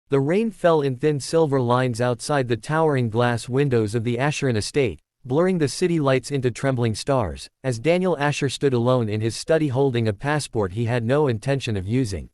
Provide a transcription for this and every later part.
The rain fell in thin silver lines outside the towering glass windows of the Asheron estate, blurring the city lights into trembling stars, as Daniel Asher stood alone in his study holding a passport he had no intention of using.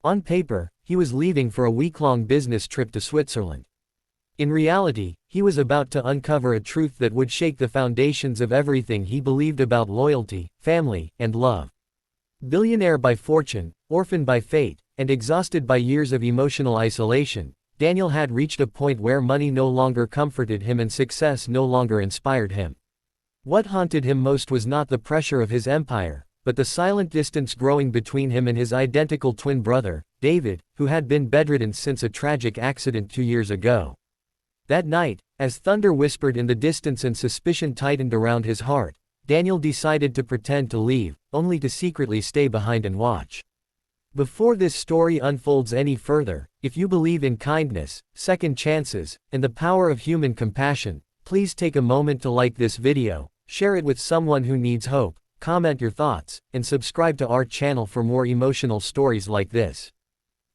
On paper, he was leaving for a week-long business trip to Switzerland. In reality, he was about to uncover a truth that would shake the foundations of everything he believed about loyalty, family, and love. Billionaire by fortune, orphaned by fate, and exhausted by years of emotional isolation, Daniel had reached a point where money no longer comforted him and success no longer inspired him. What haunted him most was not the pressure of his empire, but the silent distance growing between him and his identical twin brother, David, who had been bedridden since a tragic accident 2 years ago. That night, as thunder whispered in the distance and suspicion tightened around his heart, Daniel decided to pretend to leave, only to secretly stay behind and watch. Before this story unfolds any further, if you believe in kindness, second chances, and the power of human compassion, please take a moment to like this video, share it with someone who needs hope, comment your thoughts, and subscribe to our channel for more emotional stories like this.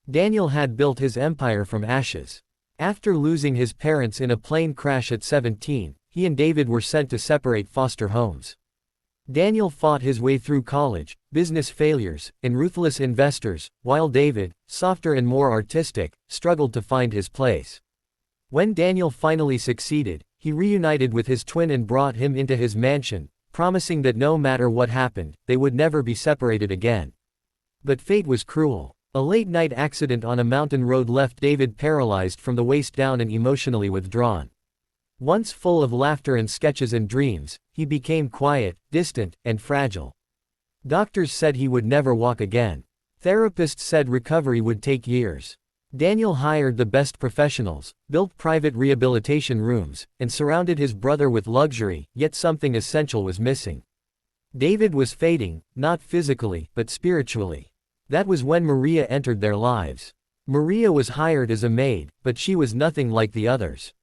Daniel had built his empire from ashes. After losing his parents in a plane crash at 17, he and David were sent to separate foster homes. Daniel fought his way through college, business failures, and ruthless investors, while David, softer and more artistic, struggled to find his place. When Daniel finally succeeded, he reunited with his twin and brought him into his mansion, promising that no matter what happened, they would never be separated again. But fate was cruel. A late-night accident on a mountain road left David paralyzed from the waist down and emotionally withdrawn. Once full of laughter and sketches and dreams, he became quiet, distant, and fragile. Doctors said he would never walk again. Therapists said recovery would take years. Daniel hired the best professionals, built private rehabilitation rooms, and surrounded his brother with luxury, yet something essential was missing. David was fading, not physically, but spiritually. That was when Maria entered their lives. Maria was hired as a maid, but she was nothing like the others.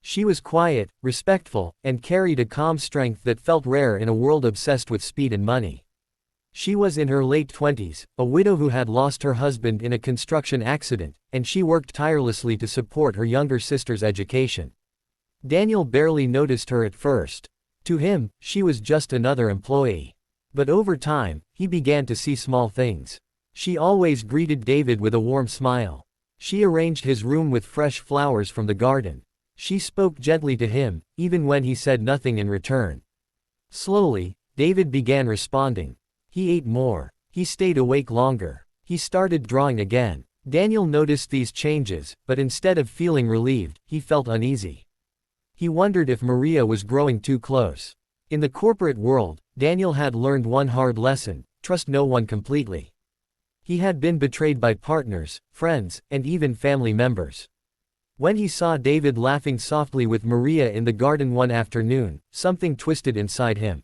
She was quiet, respectful, and carried a calm strength that felt rare in a world obsessed with speed and money. She was in her late 20s, a widow who had lost her husband in a construction accident, and she worked tirelessly to support her younger sister's education. Daniel barely noticed her at first. To him, she was just another employee. But over time, he began to see small things. She always greeted David with a warm smile. She arranged his room with fresh flowers from the garden. She spoke gently to him, even when he said nothing in return. Slowly, David began responding. He ate more. He stayed awake longer. He started drawing again. Daniel noticed these changes, but instead of feeling relieved, he felt uneasy. He wondered if Maria was growing too close. In the corporate world, Daniel had learned one hard lesson: trust no one completely. He had been betrayed by partners, friends, and even family members. When he saw David laughing softly with Maria in the garden one afternoon, something twisted inside him.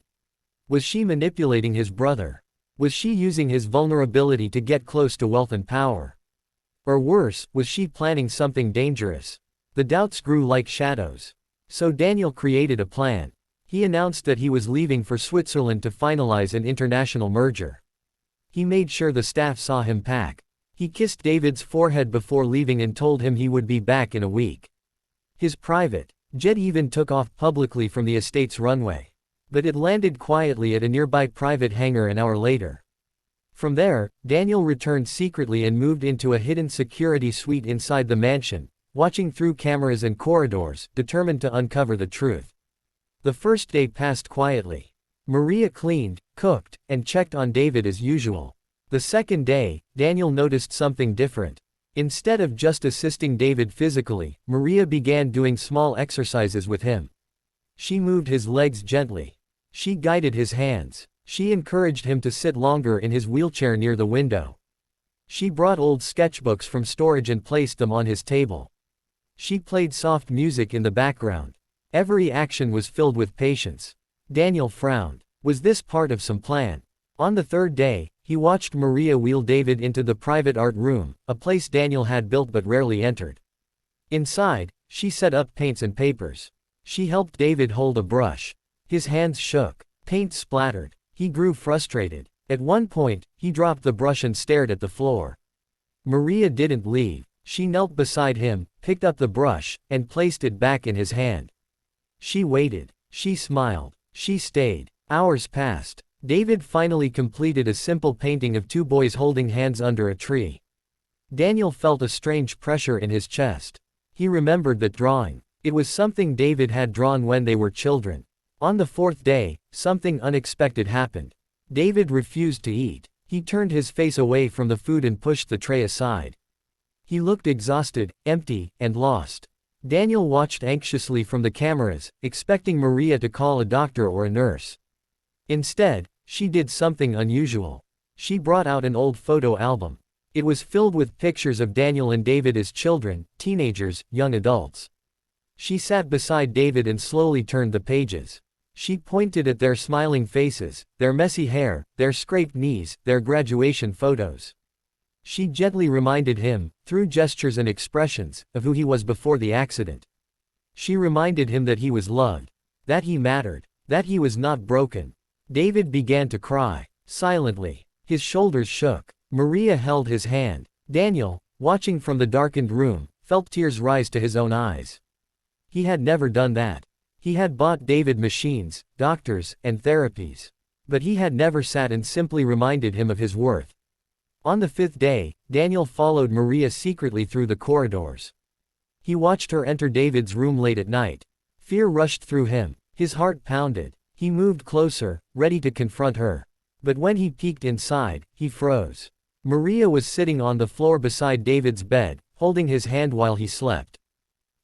Was she manipulating his brother? Was she using his vulnerability to get close to wealth and power? Or worse, was she planning something dangerous? The doubts grew like shadows. So Daniel created a plan. He announced that he was leaving for Switzerland to finalize an international merger. He made sure the staff saw him pack. He kissed David's forehead before leaving and told him he would be back in a week. His private jet even took off publicly from the estate's runway. But it landed quietly at a nearby private hangar an hour later. From there, Daniel returned secretly and moved into a hidden security suite inside the mansion, watching through cameras and corridors, determined to uncover the truth. The first day passed quietly. Maria cleaned, cooked, and checked on David as usual. The second day, Daniel noticed something different. Instead of just assisting David physically, Maria began doing small exercises with him. She moved his legs gently. She guided his hands. She encouraged him to sit longer in his wheelchair near the window. She brought old sketchbooks from storage and placed them on his table. She played soft music in the background. Every action was filled with patience. Daniel frowned. Was this part of some plan? On the third day, he watched Maria wheel David into the private art room, a place Daniel had built but rarely entered. Inside, she set up paints and papers. She helped David hold a brush. His hands shook. Paint splattered. He grew frustrated. At one point, he dropped the brush and stared at the floor. Maria didn't leave. She knelt beside him, picked up the brush, and placed it back in his hand. She waited. She smiled. She stayed. Hours passed. David finally completed a simple painting of two boys holding hands under a tree. Daniel felt a strange pressure in his chest. He remembered that drawing. It was something David had drawn when they were children. On the fourth day, something unexpected happened. David refused to eat. He turned his face away from the food and pushed the tray aside. He looked exhausted, empty, and lost. Daniel watched anxiously from the cameras, expecting Maria to call a doctor or a nurse. Instead, she did something unusual. She brought out an old photo album. It was filled with pictures of Daniel and David as children, teenagers, young adults. She sat beside David and slowly turned the pages. She pointed at their smiling faces, their messy hair, their scraped knees, their graduation photos. She gently reminded him, through gestures and expressions, of who he was before the accident. She reminded him that he was loved, that he mattered, that he was not broken. David began to cry, silently. His shoulders shook. Maria held his hand. Daniel, watching from the darkened room, felt tears rise to his own eyes. He had never done that. He had bought David machines, doctors, and therapies. But he had never sat and simply reminded him of his worth. On the fifth day, Daniel followed Maria secretly through the corridors. He watched her enter David's room late at night. Fear rushed through him. His heart pounded. He moved closer, ready to confront her. But when he peeked inside, he froze. Maria was sitting on the floor beside David's bed, holding his hand while he slept.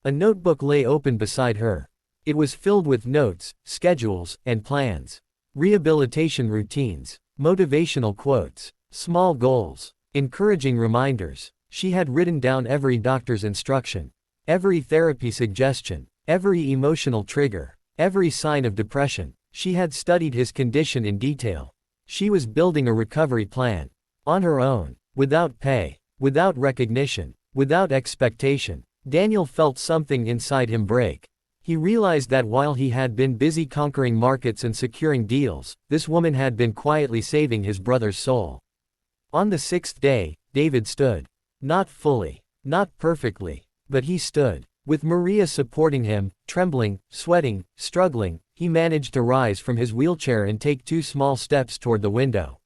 A notebook lay open beside her. It was filled with notes, schedules, and plans. Rehabilitation routines, motivational quotes, small goals, encouraging reminders. She had written down every doctor's instruction, every therapy suggestion, every emotional trigger, every sign of depression. She had studied his condition in detail. She was building a recovery plan. On her own, without pay, without recognition, without expectation. Daniel felt something inside him break. He realized that while he had been busy conquering markets and securing deals, this woman had been quietly saving his brother's soul. On the sixth day, David stood. Not fully, not perfectly, but he stood. With Maria supporting him, trembling, sweating, struggling, he managed to rise from his wheelchair and take 2 small steps toward the window.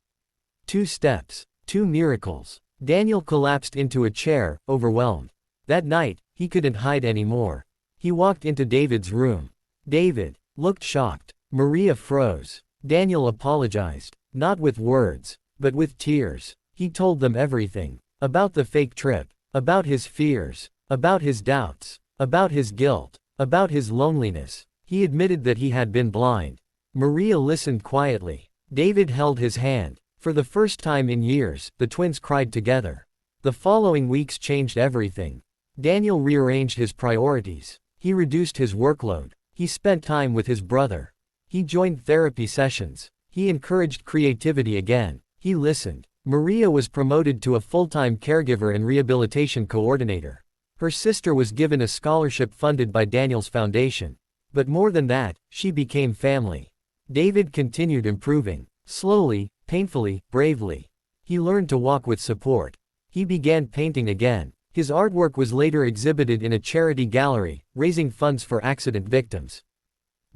2 steps, 2 miracles. Daniel collapsed into a chair, overwhelmed. That night, he couldn't hide anymore. He walked into David's room. David looked shocked. Maria froze. Daniel apologized, not with words, but with tears. He told them everything. About the fake trip, about his fears, about his doubts, about his guilt, about his loneliness. He admitted that he had been blind. Maria listened quietly. David held his hand. For the first time in years, the twins cried together. The following weeks changed everything. Daniel rearranged his priorities. He reduced his workload. He spent time with his brother. He joined therapy sessions. He encouraged creativity again. He listened. Maria was promoted to a full-time caregiver and rehabilitation coordinator. Her sister was given a scholarship funded by Daniel's foundation. But more than that, she became family. David continued improving. Slowly, painfully, bravely. He learned to walk with support. He began painting again. His artwork was later exhibited in a charity gallery, raising funds for accident victims.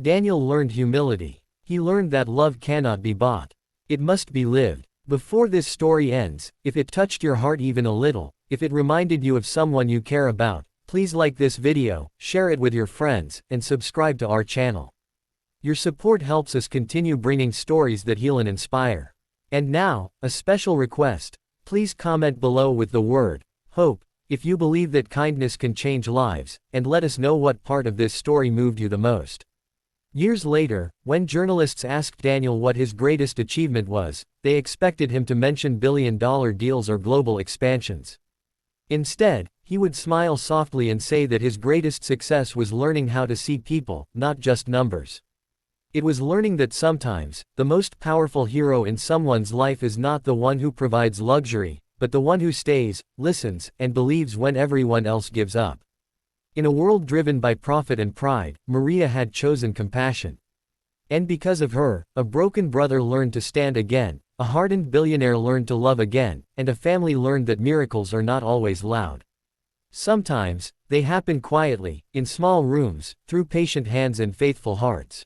Daniel learned humility. He learned that love cannot be bought. It must be lived. Before this story ends, if it touched your heart even a little, if it reminded you of someone you care about, please like this video, share it with your friends, and subscribe to our channel. Your support helps us continue bringing stories that heal and inspire. And now, a special request. Please comment below with the word hope if you believe that kindness can change lives, and let us know what part of this story moved you the most. Years later, when journalists asked Daniel what his greatest achievement was, they expected him to mention billion-dollar deals or global expansions. Instead, he would smile softly and say that his greatest success was learning how to see people, not just numbers. It was learning that sometimes, the most powerful hero in someone's life is not the one who provides luxury, but the one who stays, listens, and believes when everyone else gives up. In a world driven by profit and pride, Maria had chosen compassion. And because of her, a broken brother learned to stand again, a hardened billionaire learned to love again, and a family learned that miracles are not always loud. Sometimes, they happen quietly, in small rooms, through patient hands and faithful hearts.